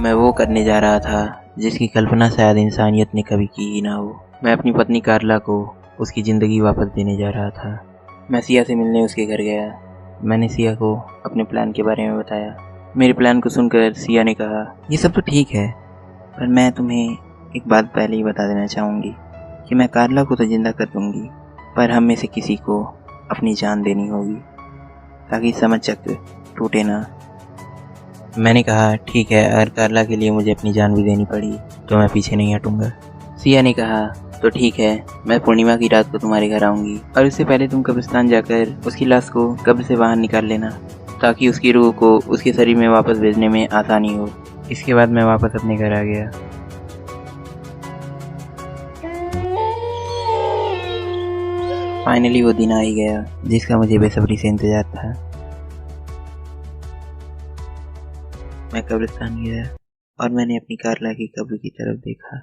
मैं वो करने जा रहा था जिसकी कल्पना शायद इंसानियत ने कभी की ही ना हो। मैं अपनी पत्नी कार्ला को उसकी ज़िंदगी वापस देने जा रहा था। मैं सिया से मिलने उसके घर गया। मैंने सिया को अपने प्लान के बारे में बताया। मेरे प्लान को सुनकर सिया ने कहा, ये सब तो ठीक है, पर मैं तुम्हें एक बात पहले ही बता देना चाहूँगी कि मैं कार्ला को तो जिंदा कर दूँगी, पर हम में से किसी को अपनी जान देनी होगी ताकि समझ चक्र टूटे ना। मैंने कहा, ठीक है, अगर कार्ला के लिए मुझे अपनी जान भी देनी पड़ी तो मैं पीछे नहीं हटूँगा। सिया ने कहा, तो ठीक है, मैं पूर्णिमा की रात को तुम्हारे घर आऊँगी और उससे पहले तुम कब्रिस्तान जाकर उसकी लाश को कब्र से बाहर निकाल लेना ताकि उसकी रूह को उसके शरीर में वापस भेजने में आसानी हो। इसके बाद मैं वापस अपने घर आ गया। फाइनली वो दिन आ ही गया जिसका मुझे बेसब्री से इंतजार था। मैं कब्रिस्तान गया और मैंने अपनी कार्ला की कब्र की तरफ देखा।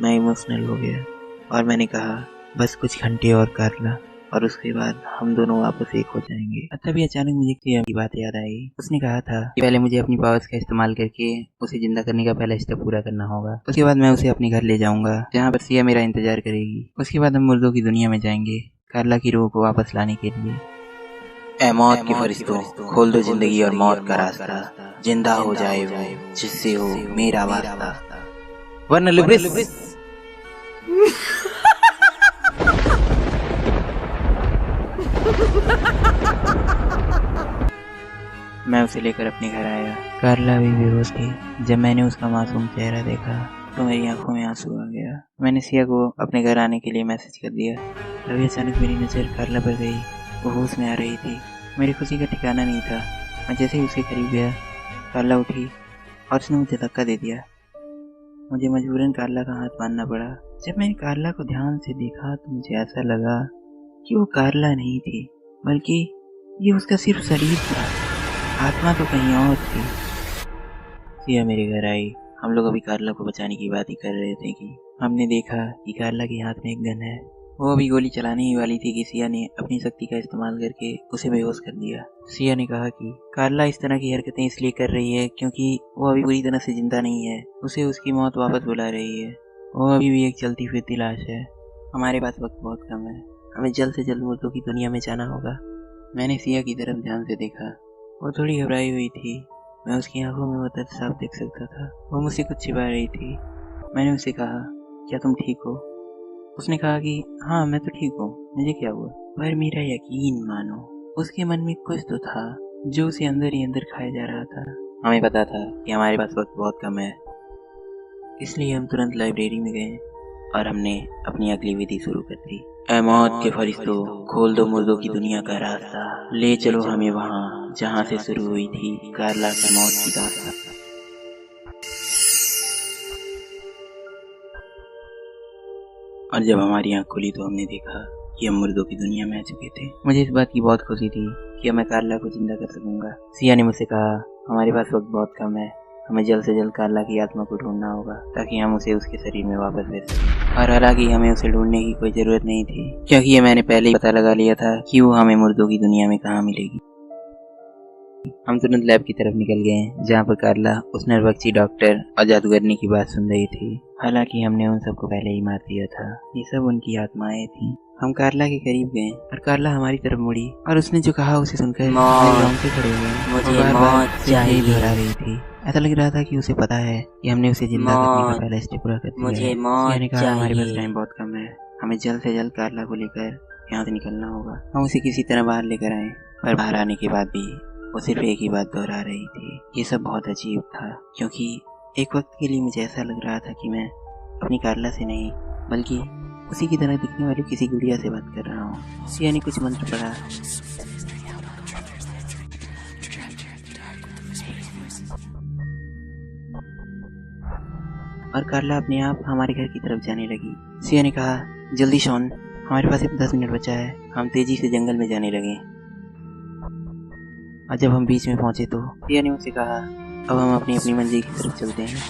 मैं इमोशनल हो गया और मैंने कहा, बस कुछ घंटे और कार्ला, और उसके बाद हम दोनों वापस एक हो जाएंगे। तभी अचानक मुझे सिया की बात याद आई। उसने कहा था कि पहले मुझे अपनी पावर्स का इस्तेमाल करके उसे जिंदा करने का पहला स्टेप पूरा करना होगा। उसके बाद मैं उसे अपने घर ले जाऊंगा जहाँ पर सिया मेरा इंतजार करेगी। उसके बाद हम मुर्दों की दुनिया में जाएंगे कार्ला की रूह को वापस लाने के लिए। ए मौत के फरिश्तों, खोल दो जिंदगी और मौत का रास्ता, जिंदा हो जाए वो जिससे हो मेरा वास्ता, वरना लिब्रिस। मैं उसे लेकर अपने घर आया। कार्ला भी बेहोश थी। जब मैंने उसका मासूम चेहरा देखा तो मेरी आंखों में आंसू आ गया। मैंने सिया को अपने घर आने के लिए मैसेज कर दिया। तभी अचानक मेरी नज़र कार्ला पर गई। वो होश में आ रही थी। मेरी खुशी का ठिकाना नहीं था। मैं जैसे ही उसके करीब गया, कार्ला उठी और उसने मुझे धक्का दे दिया। मुझे मजबूरन कार्ला का हाथ बांधना पड़ा। जब मैंने कार्ला को ध्यान से देखा तो मुझे ऐसा लगा कि वो कार्ला नहीं थी, बल्कि ये उसका सिर्फ शरीर था। आत्मा तो कहीं और थी। सिया मेरे घर आई। हम लोग अभी कार्ला को बचाने की बात ही कर रहे थे कि हमने देखा कि कार्ला के हाथ में एक गन है। वो अभी गोली चलाने ही वाली थी कि सिया ने अपनी शक्ति का इस्तेमाल करके उसे बेहोश कर दिया। सिया ने कहा कि कार्ला इस तरह की हरकतें इसलिए कर रही है क्योंकि वो अभी पूरी तरह से जिंदा नहीं है। उसे उसकी मौत वापस बुला रही है। वो अभी भी एक चलती फिरती लाश है। हमारे पास वक्त बहुत कम है। हमें जल्द से जल्द मुर्दों की दुनिया में जाना होगा। मैंने सिया की तरफ ध्यान से देखा। वो थोड़ी घबराई हुई थी। मैं उसकी आंखों में वो दर्द साफ देख सकता था। वो मुझसे कुछ छिपा रही थी। मैंने उसे कहा, क्या तुम ठीक हो? उसने कहा कि हाँ, मैं तो ठीक हूँ, मुझे क्या हुआ? पर मेरा यकीन मानो, उसके मन में कुछ तो था जो उसे अंदर ही अंदर खाया जा रहा था। हमें पता था कि हमारे पास वक्त बहुत कम है, इसलिए हम तुरंत लाइब्रेरी में गए और हमने अपनी अगली विधि शुरू कर दी। ऐ मौत के फरिश्तों, खोल दो मुर्दों की दुनिया का रास्ता, ले चलो हमें वहाँ जहाँ से शुरू हुई थी कार्ला की मौत की दास्तां। और जब हमारी आँख खुली तो हमने देखा कि हम मुर्दों की दुनिया में आ चुके थे। मुझे इस बात की बहुत खुशी थी कि अब मैं कार्ला को जिंदा कर सकूंगा। सिया ने मुझसे कहा, हमारे पास वक्त बहुत कम है, हमें जल्द से जल्द कार्ला की आत्मा को ढूंढना होगा ताकि हम उसे उसके शरीर में वापस भेज सकें। और हालांकि हमें उसे ढूंढने की कोई जरूरत नहीं थी क्योंकि ये मैंने पहले ही पता लगा लिया था कि वो हमें मुर्दों की दुनिया में कहाँ मिलेगी। हम तुरंत लैब की तरफ निकल गए जहाँ पर कार्ला उस नरभक्षी डॉक्टर और जादूगरनी की बात सुन रही थी। हालांकि हमने उन सबको पहले ही मार दिया था। ये सब उनकी आत्माएं थी। हम कार्ला के करीब गए और कार्ला हमारी तरफ मुड़ी और उसने जो कहा उसे सुनकर मेरे रोंगटे खड़े हुए। मुझे बार-बार यही दोहरा रही थी। ऐसा लग रहा था कि उसे पता है कि हमने उसे जिंदा करने का पहला स्टेप पूरा कर दिया है। सिया ने कहा, हमारे पास टाइम बहुत कम है, हमें जल्द से जल्द कार्ला को लेकर यहाँ से निकलना होगा। हम उसे किसी तरह बाहर लेकर आए, पर बाहर आने के बाद भी वो सिर्फ एक ही बात दोहरा रही थी। ये सब बहुत अजीब था क्योंकि एक वक्त के लिए मुझे ऐसा लग रहा था कि मैं अपनी कार्ला से नहीं बल्कि उसी की तरह दिखने वाली किसी गुड़िया से बात कर रहा हूँ। सिया ने कुछ मंत्र पढ़ा और कार्ला अपने आप हमारे घर की तरफ जाने लगी। सिया ने कहा, जल्दी शॉन, हमारे पास सिर्फ 10 मिनट बचा है। हम तेजी से जंगल में जाने लगे और जब हम बीच में पहुंचे तो सिया ने मुझसे कहा, अब हम अपनी अपनी मंजिल की तरफ चलते हैं।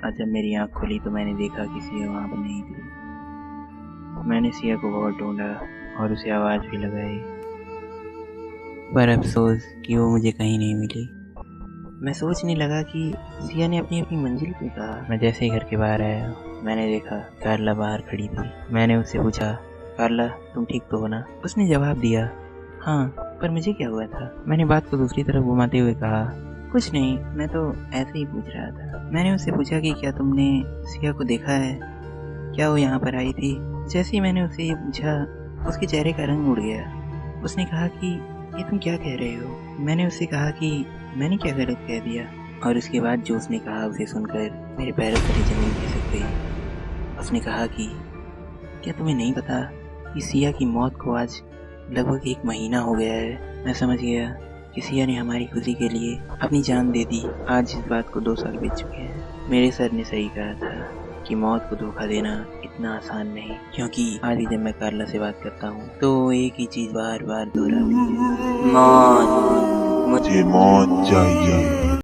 और जब मेरी आँख खुली तो मैंने देखा कि सिया वहाँ पर नहीं थी। मैंने सिया को बहुत ढूंढा और उसे आवाज़ भी लगाई, पर अफसोस कि वो मुझे कहीं नहीं मिली। मैं सोचने लगा कि सिया ने अपनी अपनी मंजिल पे कहा। मैं जैसे ही घर के बाहर आया मैंने देखा कार्ला बाहर खड़ी थी। मैंने उससे पूछा, कार्ला तुम ठीक तो हो ना? उसने जवाब दिया, हाँ, पर मुझे क्या हुआ था? मैंने बात को दूसरी तरफ घुमाते हुए कहा, कुछ नहीं, मैं तो ऐसे ही पूछ रहा था। मैंने उससे पूछा कि क्या तुमने सिया को देखा है? क्या वो यहाँ पर आई थी? जैसे ही मैंने उससे ये पूछा उसके चेहरे का रंग उड़ गया। उसने कहा कि ये तुम क्या कह रहे हो? मैंने उससे कहा कि मैंने क्या गलत कह दिया? और उसके बाद जो उसने कहा उसे सुनकर मेरे पैरों तले जमीन खिसक गई। उसने कहा कि क्या तुम्हें नहीं पता कि सिया की मौत को आज लगभग 1 महीना हो गया है? मैं समझ गया कि सिया ने हमारी खुशी के लिए अपनी जान दे दी। आज इस बात को 2 साल बीत चुके हैं। मेरे सर ने सही कहा था कि मौत को धोखा देना इतना आसान नहीं, क्योंकि आज भी जब मैं कार्ला से बात करता हूँ तो वो एक ही चीज बार बार दोहराती है, मौत, मुझे मौत चाहिए।